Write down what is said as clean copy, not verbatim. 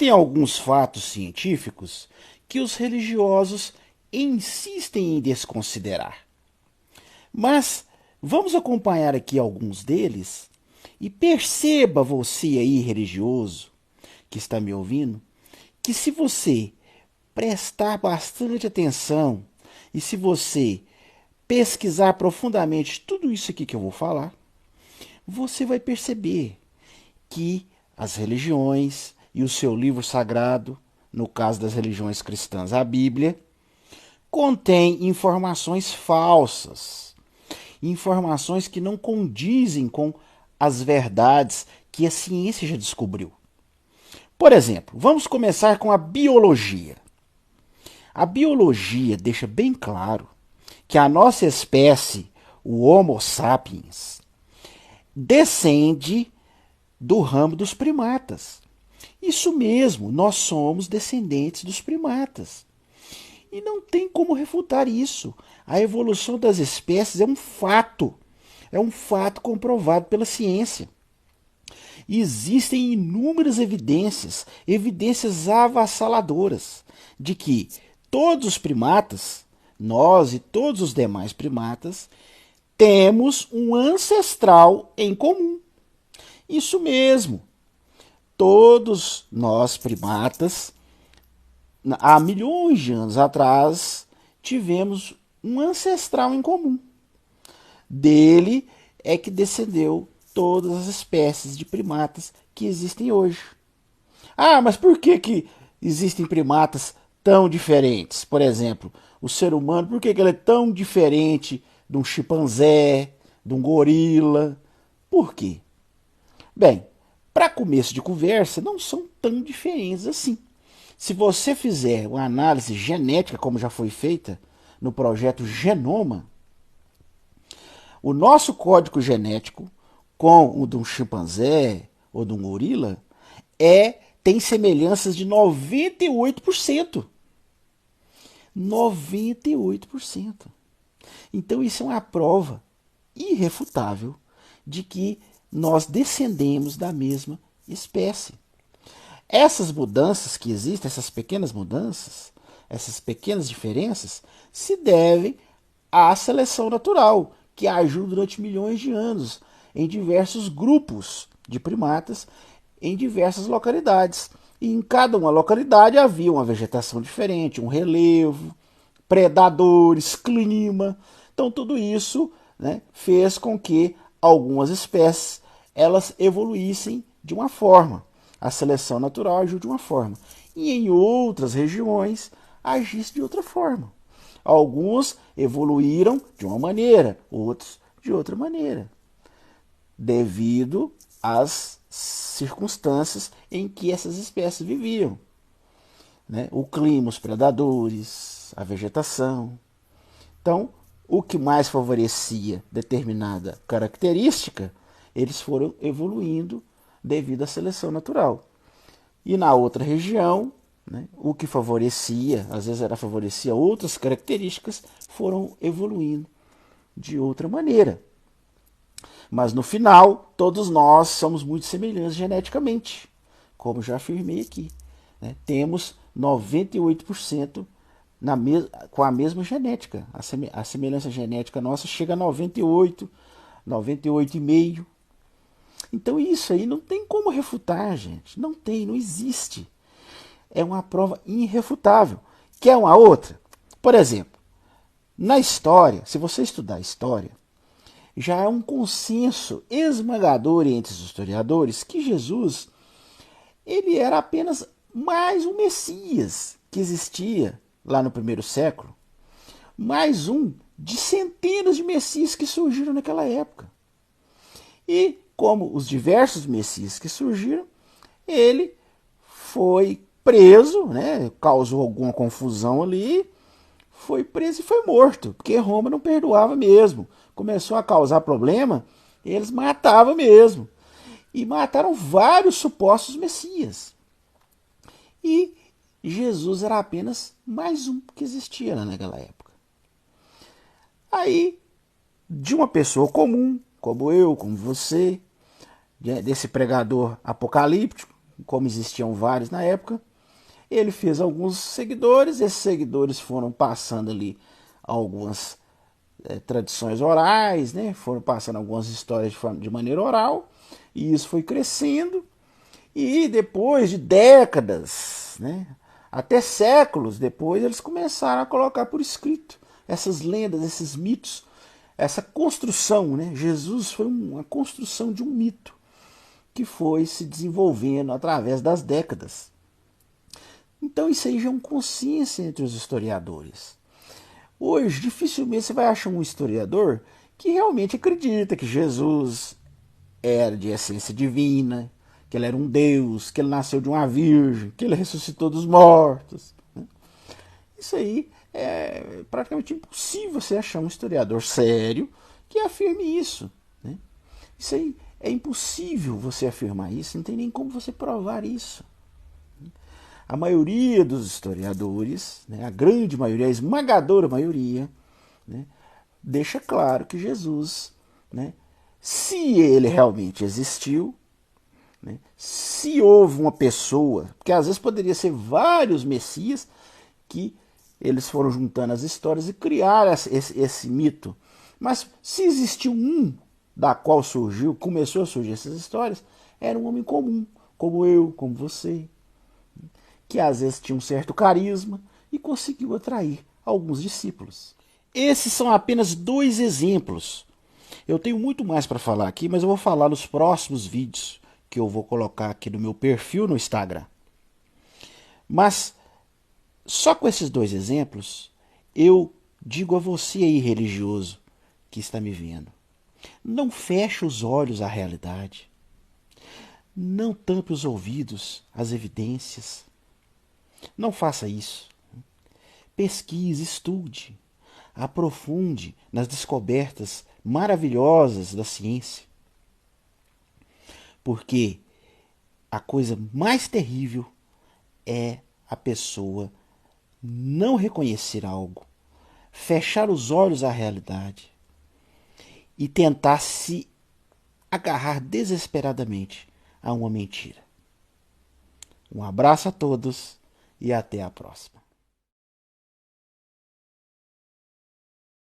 Existem alguns fatos científicos que os religiosos insistem em desconsiderar. Mas vamos acompanhar aqui alguns deles e perceba você aí, religioso, que está me ouvindo, que se você prestar bastante atenção e se você pesquisar profundamente tudo isso aqui que eu vou falar, você vai perceber que as religiões e o seu livro sagrado, no caso das religiões cristãs, a Bíblia, contém informações falsas, informações que não condizem com as verdades que a ciência já descobriu. Por exemplo, vamos começar com a biologia. A biologia deixa bem claro que a nossa espécie, o Homo sapiens, descende do ramo dos primatas. Isso mesmo, nós somos descendentes dos primatas. E não tem como refutar isso. A evolução das espécies é um fato. É um fato comprovado pela ciência. E existem inúmeras evidências, evidências avassaladoras, de que todos os primatas, nós e todos os demais primatas, temos um ancestral em comum. Isso mesmo. Todos nós primatas, há milhões de anos atrás, tivemos um ancestral em comum. Dele é que descendeu todas as espécies de primatas que existem hoje. Ah, mas por que existem primatas tão diferentes? Por exemplo, o ser humano, por que ele é tão diferente de um chimpanzé, de um gorila? Por quê? Bem, para começo de conversa, não são tão diferentes assim. Se você fizer uma análise genética, como já foi feita no projeto Genoma, o nosso código genético com o de um chimpanzé ou de um gorila tem semelhanças de 98%. 98%. Então isso é uma prova irrefutável de que nós descendemos da mesma espécie. Essas mudanças que existem, essas pequenas mudanças, essas pequenas diferenças, se devem à seleção natural, que agiu durante milhões de anos em diversos grupos de primatas, em diversas localidades. E em cada uma localidade havia uma vegetação diferente, um relevo, predadores, clima. Então tudo isso, né, fez com que algumas espécies elas evoluíssem de uma forma. A seleção natural agiu de uma forma. E em outras regiões agisse de outra forma. Alguns evoluíram de uma maneira, outros de outra maneira, devido às circunstâncias em que essas espécies viviam, né? O clima, os predadores, a vegetação. Então, o que mais favorecia determinada característica, eles foram evoluindo devido à seleção natural. E na outra região, né, o que favorecia, às vezes favorecia outras características, foram evoluindo de outra maneira. Mas no final, todos nós somos muito semelhantes geneticamente, como já afirmei aqui, né? Temos 98% com a mesma genética. A semelhança genética nossa chega a 98, 98,5%. Então isso aí não tem como refutar, gente. Não tem, não existe. É uma prova irrefutável. Quer uma outra? Por exemplo, na história, se você estudar a história, já é um consenso esmagador entre os historiadores que Jesus ele era apenas mais um Messias que existia lá no primeiro século, mais um de centenas de Messias que surgiram naquela época. E como os diversos Messias que surgiram, ele foi preso, né, causou alguma confusão ali, foi preso e foi morto, porque Roma não perdoava mesmo. Começou a causar problema, eles matavam mesmo. E mataram vários supostos Messias. E Jesus era apenas mais um que existia naquela época. Aí, de uma pessoa comum, como eu, como você, desse pregador apocalíptico, como existiam vários na época, ele fez alguns seguidores, esses seguidores foram passando ali algumas tradições orais, né? Foram passando algumas histórias de maneira oral, e isso foi crescendo, e depois de décadas, né? Até séculos depois, eles começaram a colocar por escrito essas lendas, esses mitos, essa construção, né? Jesus foi uma construção de um mito que foi se desenvolvendo através das décadas. Então isso aí já é um consciência entre os historiadores. Hoje, dificilmente você vai achar um historiador que realmente acredita que Jesus era de essência divina, que ele era um Deus, que ele nasceu de uma virgem, que ele ressuscitou dos mortos. Isso aí é praticamente impossível você achar um historiador sério que afirme isso. Né? Isso aí é impossível você afirmar isso, não tem nem como você provar isso. A maioria dos historiadores, né, a grande maioria, a esmagadora maioria, né, deixa claro que Jesus, né, se ele realmente existiu, né, se houve uma pessoa, porque às vezes poderia ser vários messias que eles foram juntando as histórias e criaram esse mito. Mas se existiu um da qual começou a surgir essas histórias, era um homem comum, como eu, como você, que às vezes tinha um certo carisma e conseguiu atrair alguns discípulos. Esses são apenas 2 exemplos. Eu tenho muito mais para falar aqui, mas eu vou falar nos próximos vídeos que eu vou colocar aqui no meu perfil no Instagram. Mas só com esses 2 exemplos, eu digo a você aí, religioso, que está me vendo, não feche os olhos à realidade. Não tampe os ouvidos às evidências. Não faça isso. Pesquise, estude, aprofunde nas descobertas maravilhosas da ciência. Porque a coisa mais terrível é a pessoa não reconhecer algo, fechar os olhos à realidade e tentar se agarrar desesperadamente a uma mentira. Um abraço a todos e até a próxima.